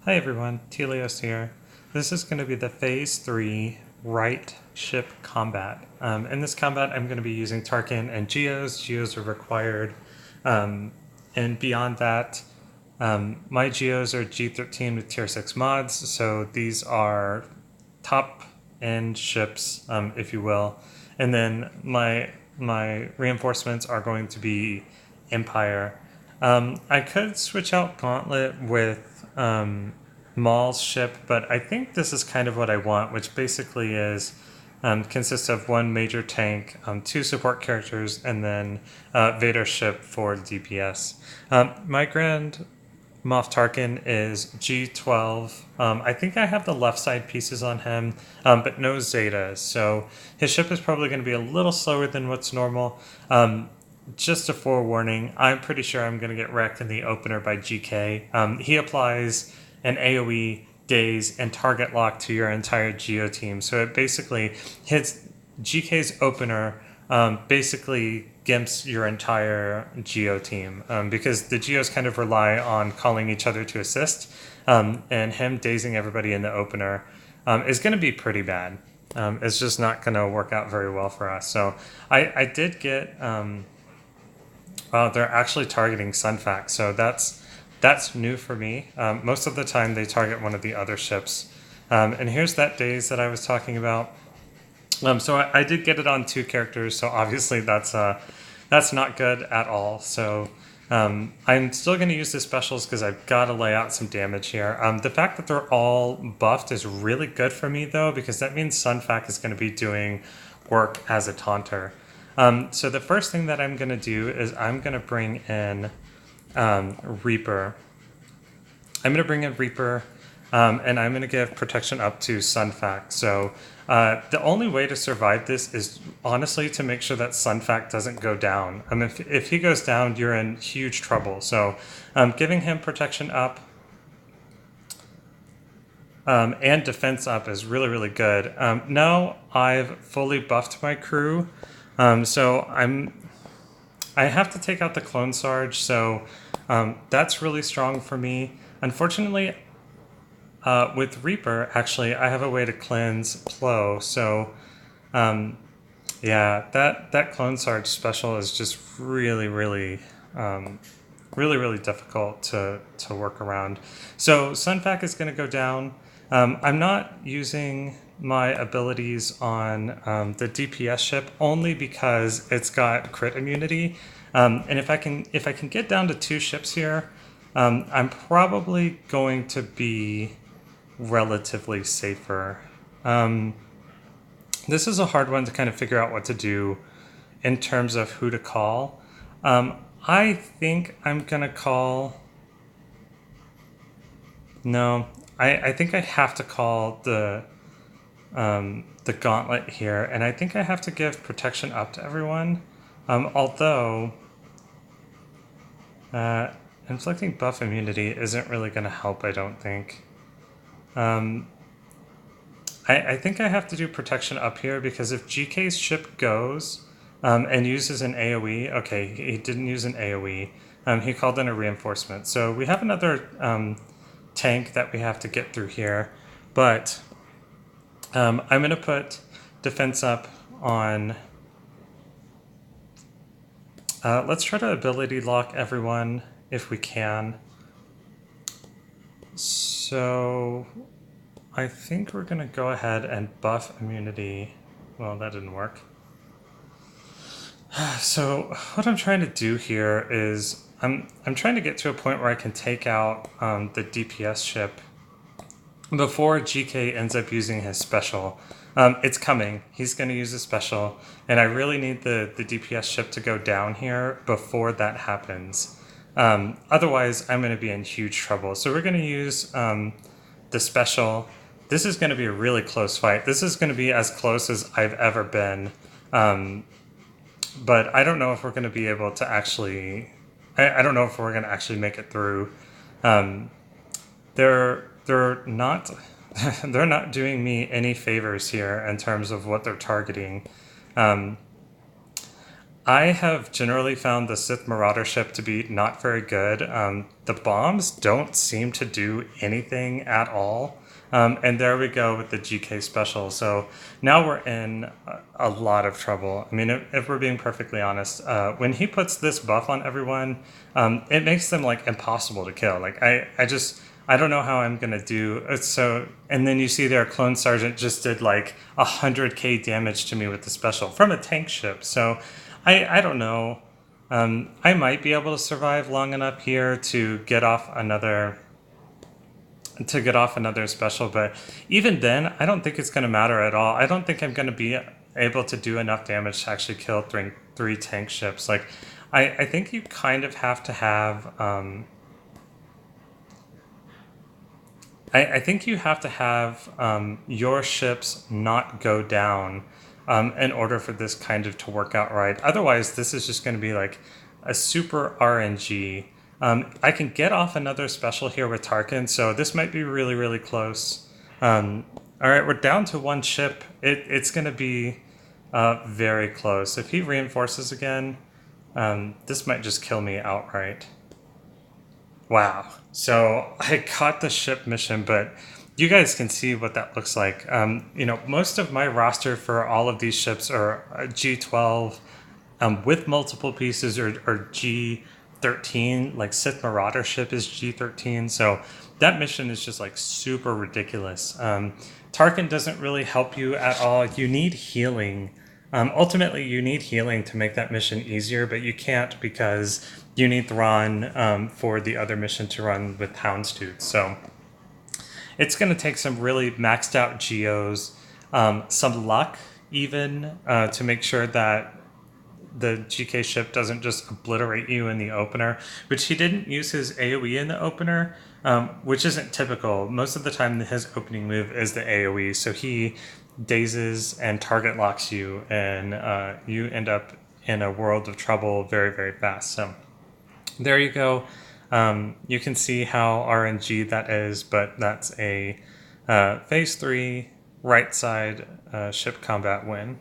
Hi everyone, Telios here. This is going to be the Phase 3 right ship combat. In this combat, I'm going to be using Tarkin and Geos. Geos are required. And beyond that, my Geos are G13 with Tier 6 mods, so these are top end ships, if you will. And then my reinforcements are going to be Empire. I could switch out Gauntlet with Maul's ship, but I think this is kind of what I want, which basically is consists of one major tank, two support characters, and then Vader's ship for DPS. My Grand Moff Tarkin is G12. I think I have the left side pieces on him, but no Zeta, so his ship is probably going to be a little slower than what's normal. Just a forewarning, I'm pretty sure I'm going to get wrecked in the opener by GK. He applies an AoE, daze, and target lock to your entire Geo team. So it basically hits GK's opener, basically gimps your entire Geo team, because the Geos kind of rely on calling each other to assist, and him dazing everybody in the opener is going to be pretty bad. It's just not going to work out very well for us. So I did get... they're actually targeting Sunfac, so that's new for me. Most of the time they target one of the other ships. And here's that daze that I was talking about. So I did get it on two characters, so obviously that's not good at all. So I'm still going to use the specials because I've got to lay out some damage here. The fact that they're all buffed is really good for me, though, because that means Sunfac is going to be doing work as a taunter. So the first thing that I'm going to do is I'm going to bring in Reaper. I'm going to bring in Reaper, and I'm going to give protection up to Sunfac. So the only way to survive this is honestly to make sure that Sunfac doesn't go down. If he goes down, you're in huge trouble. So giving him protection up and defense up is really, really good. Now I've fully buffed my crew. So I have to take out the Clone Sarge, so that's really strong for me. Unfortunately, with Reaper, actually, I have a way to cleanse Plo, so yeah, that Clone Sarge special is just really, really, really difficult to work around. So Sunfac is going to go down. I'm not using my abilities on the DPS ship only because it's got crit immunity, and if I can get down to two ships here, I'm probably going to be relatively safer. This is a hard one to kind of figure out what to do in terms of who to call. I think I'm gonna call... No, I think I have to call the gauntlet here, and I think I have to give protection up to everyone. Although inflicting buff immunity isn't really going to help, I don't think. I think I have to do protection up here because if GK's ship goes and uses an AoE, okay, he didn't use an AoE. He called in a reinforcement. So we have another tank that we have to get through here, but I'm going to put defense up on... let's try to ability lock everyone if we can. So I think we're going to go ahead and buff immunity. Well, that didn't work. So what I'm trying to do here is I'm trying to get to a point where I can take out the DPS ship before GK ends up using his special. It's coming. He's going to use a special, and I really need the DPS ship to go down here before that happens. Otherwise, I'm going to be in huge trouble. So we're going to use the special. This is going to be a really close fight. This is going to be as close as I've ever been. But I don't know if we're going to be able to actually... I don't know if we're going to actually make it through. They're not they're not doing me any favors here in terms of what they're targeting. I have generally found the Sith Marauder ship to be not very good. The bombs don't seem to do anything at all. And there we go with the GK Special. So now we're in a lot of trouble. I mean, if we're being perfectly honest, when he puts this buff on everyone, it makes them like impossible to kill. Like I don't know how I'm gonna do so. And then you see their clone sergeant just did like 100k damage to me with the special from a tank ship. So I don't know. I might be able to survive long enough here to get off another special, but even then, I don't think it's going to matter at all. I don't think I'm going to be able to do enough damage to actually kill three tank ships. Like, I think you kind of have to have. I think you have to have your ships not go down in order for this kind of to work out right. Otherwise, this is just going to be like a super RNG. I can get off another special here with Tarkin, so this might be really, really close. All right, we're down to one ship. It's going to be very close. If he reinforces again, this might just kill me outright. Wow. So I caught the ship mission, but you guys can see what that looks like. Most of my roster for all of these ships are G12 with multiple pieces or G13. Like Sith Marauder ship is G13. So that mission is just like super ridiculous. Tarkin doesn't really help you at all. You need healing. Ultimately, you need healing to make that mission easier, but you can't because you need Thrawn for the other mission to run with Houndstooth. So it's going to take some really maxed out Geos, some luck even to make sure that the GK ship doesn't just obliterate you in the opener, which he didn't use his AoE in the opener, which isn't typical. Most of the time, his opening move is the AoE, so he dazes and target locks you, and you end up in a world of trouble very, very fast. So there you go. You can see how RNG that is, but that's a Phase 3 right side ship combat win.